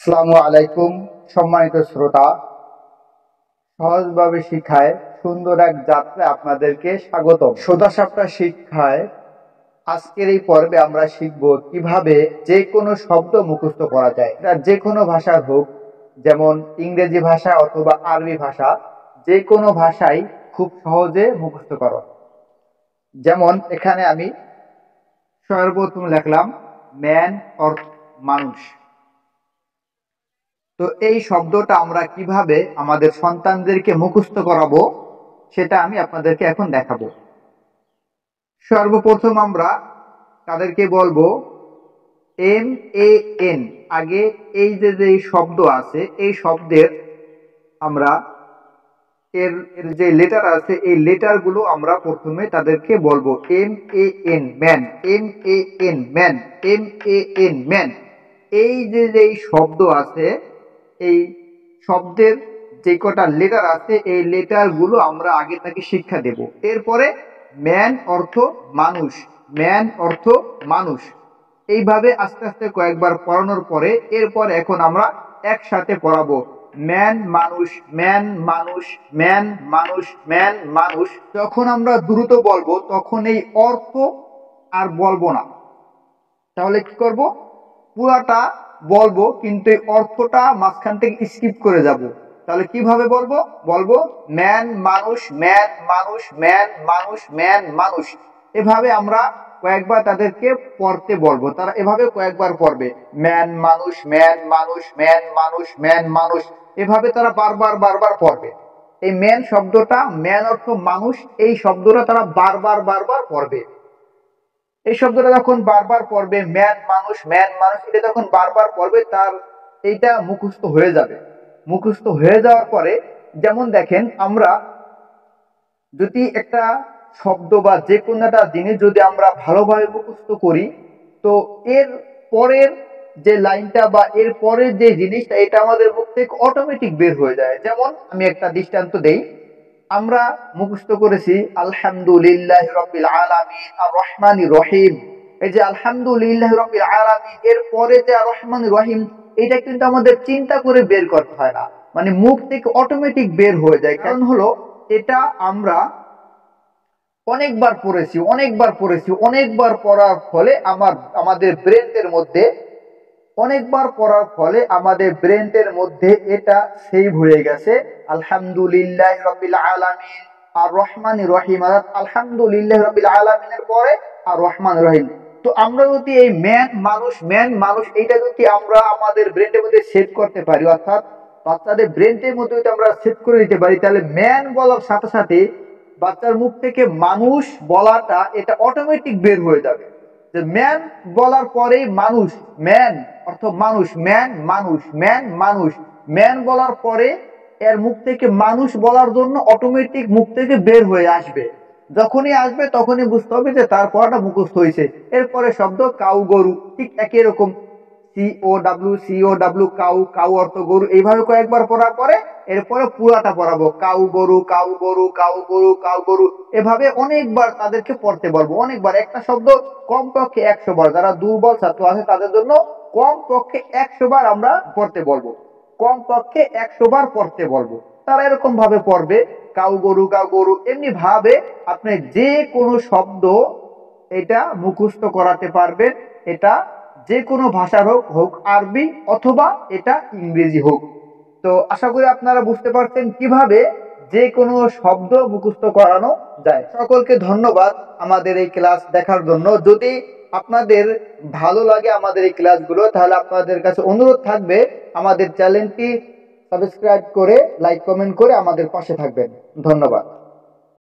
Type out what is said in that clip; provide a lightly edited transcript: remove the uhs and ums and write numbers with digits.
আসসালামু আলাইকুম সম্মানিত শ্রোতা, সহজভাবে শিখায় সুন্দর এক যাত্রায় আপনাদেরকে স্বাগত। সোজা সাপটা শিক্ষায় আজকের এই পর্বে আমরা শিখব কিভাবে যে কোনো শব্দ মুখস্থ করা যায়। এটা যে কোনো ভাষার হোক, যেমন ইংরেজি ভাষা অথবা আরবি ভাষা, যে কোনো ভাষাই খুব সহজে মুখস্থ করো। যেমন এখানে আমি সর্বপ্রথম লিখলাম ম্যান অর্থ মানুষ। তো এই শব্দটা আমরা কিভাবে আমাদের সন্তানদেরকে মুখস্থ করাবো সেটা আমি আপনাদেরকে এখন দেখাবো। সর্বপ্রথম আমরা তাদেরকে বলবো MAN। আগে এই যে শব্দ আছে এই শব্দের আমরা এর যে লেটার আছে এই লেটার গুলো আমরা প্রথমে তাদেরকে বলবো MAN man, MAN man, MAN man. এই যে শব্দ আছে এই শব্দের যে কটা লেটার আছে এই লেটার গুলো আমরা আগে থেকে শিক্ষা দেব। এরপরে ম্যান অর্থ মানুষ, ম্যান অর্থ মানুষ, এইভাবে আস্তে আস্তে কয়েকবার পড়ানোর পরে এরপর এখন আমরা একসাথে পড়াবো ম্যান মানুষ, ম্যান মানুষ, ম্যান মানুষ, ম্যান মানুষ। যখন আমরা দ্রুত বলবো তখন এই অর্থ আর বলবো না, তাহলে কি করব, পুরাটা বলবো কিন্তু এই অর্থটা মাঝখান থেকে স্কিপ করে যাব। তাহলে কিভাবে বলবো, বলবো ম্যান মানুষ, ম্যান মানুষ, ম্যান মানুষ, ম্যান মানুষ। এভাবে আমরা কয়েকবার তাদেরকে পড়তে বলবো, তারা এভাবে কয়েকবার পড়বে ম্যান মানুষ, ম্যান মানুষ, ম্যান মানুষ, ম্যান মানুষ। এভাবে তারা বারবার বারবার পড়বে। এই ম্যান শব্দটা, ম্যান অর্থ মানুষ, এই শব্দটা তারা বারবার বারবার পড়বে। এই শব্দটা যখন বারবার পড়বে ম্যান মানুষ, ম্যান মানুষ, এটা যখন বারবার পড়বে তার এইটা মুখস্থ হয়ে যাবে। মুখস্থ হয়ে যাওয়ার পরে যেমন দেখেন, আমরা যদি একটা শব্দ বা যে কোনো একটা জিনিস যদি আমরা ভালোভাবে মুখস্থ করি তো এর পরের যে লাইনটা বা এর পরের যে জিনিসটা এটা আমাদের মুখ থেকে অটোমেটিক বের হয়ে যায়। যেমন আমি একটা দৃষ্টান্ত দেই, আমরা মুখস্থ করেছি আলহামদুলিল্লাহ রাব্বিল আলামিন আর রহমানির রহিম। এই যে আলহামদুলিল্লাহ রাব্বিল আলামিন এর পরে যে আর রহমানির রহিম, এটা কিন্তু আমাদের চিন্তা করে বের করতে হয় না, মানে মুখ থেকে অটোমেটিক বের হয়ে যায়। কারণ হলো এটা আমরা অনেকবার পড়েছি, অনেকবার পড়েছি, অনেকবার পড়ার ফলে আমাদের ব্রেনের মধ্যে, অনেকবার পড়ার ফলে আমাদের ব্রেনের মধ্যে এটা সেভ হয়ে গেছে। আলহামদুলিল্লাহ রাব্বিল আলামিন আর রহমানির রহিম, আলহামদুলিল্লাহ রাব্বিল আলামিনের পরে আর রহমানির রহিম। তো আমরা যদি এই ম্যান মানুষ, ম্যান মানুষ এইটা যদি আমরা আমাদের ব্রেনের মধ্যে সেট করতে পারি, অর্থাৎ বাচ্চাদের ব্রেনের মধ্যে যদি আমরা সেট করে দিতে পারি, তাহলে ম্যান বলার সাথে সাথে বাচ্চার মুখ থেকে মানুষ বলাটা এটা অটোমেটিক বের হয়ে যাবে। যে ম্যান বলার পরেই মানুষ, ম্যান অর্থ মানুষ, ম্যান মানুষ, ম্যান মানুষ, ম্যান বলার পরে এর মুখ থেকে মানুষ বলার জন্য অটোমেটিক মুখ থেকে বের হয়ে আসবে। যখনই আসবে তখনই বুঝতে হবে যে তার পড়াটা মুখস্থ হয়েছে। এরপরে শব্দ কাউ গরু, ঠিক একই রকম COW, COW, কাউ, কাউ অর্থ গরু। এইভাবে কয়েকবার পড়ার পরে এরপরে পুরাটা পড়াবো কাউ গরু, কাউ গরু, কাউ গরু, কাউ গরু। এভাবে অনেকবার তাদেরকে পড়তে বলবো, অনেকবার। একটা শব্দ কমপক্ষে 100 বার, যারা দুর্বল ছাত্র আছে তাদের জন্য কমপক্ষে 100 বার আমরা পড়তে বলবো, কমপক্ষে 100 বার পড়তে বলবো। তারা এরকম ভাবে পড়বে কাউ গরু, কাউ গরু। এমনি ভাবে আপনি যে কোনো শব্দ এটা মুখস্থ করাতে পারবেন। এটা যে কোনো ভাষার হোক, হোক আরবি অথবা এটা ইংরেজি হোক। তো আশা করি আপনারা বুঝতে পারছেন কিভাবে যে কোনো শব্দ মুখস্থ করানো যায়। সকলকে ধন্যবাদ আমাদের এই ক্লাস দেখার জন্য। যদি আপনাদের ভালো লাগে আমাদের এই ক্লাসগুলো, তাহলে আপনাদের কাছে অনুরোধ থাকবে আমাদের চ্যানেলটি সাবস্ক্রাইব করে লাইক কমেন্ট করে আমাদের পাশে থাকবেন। ধন্যবাদ।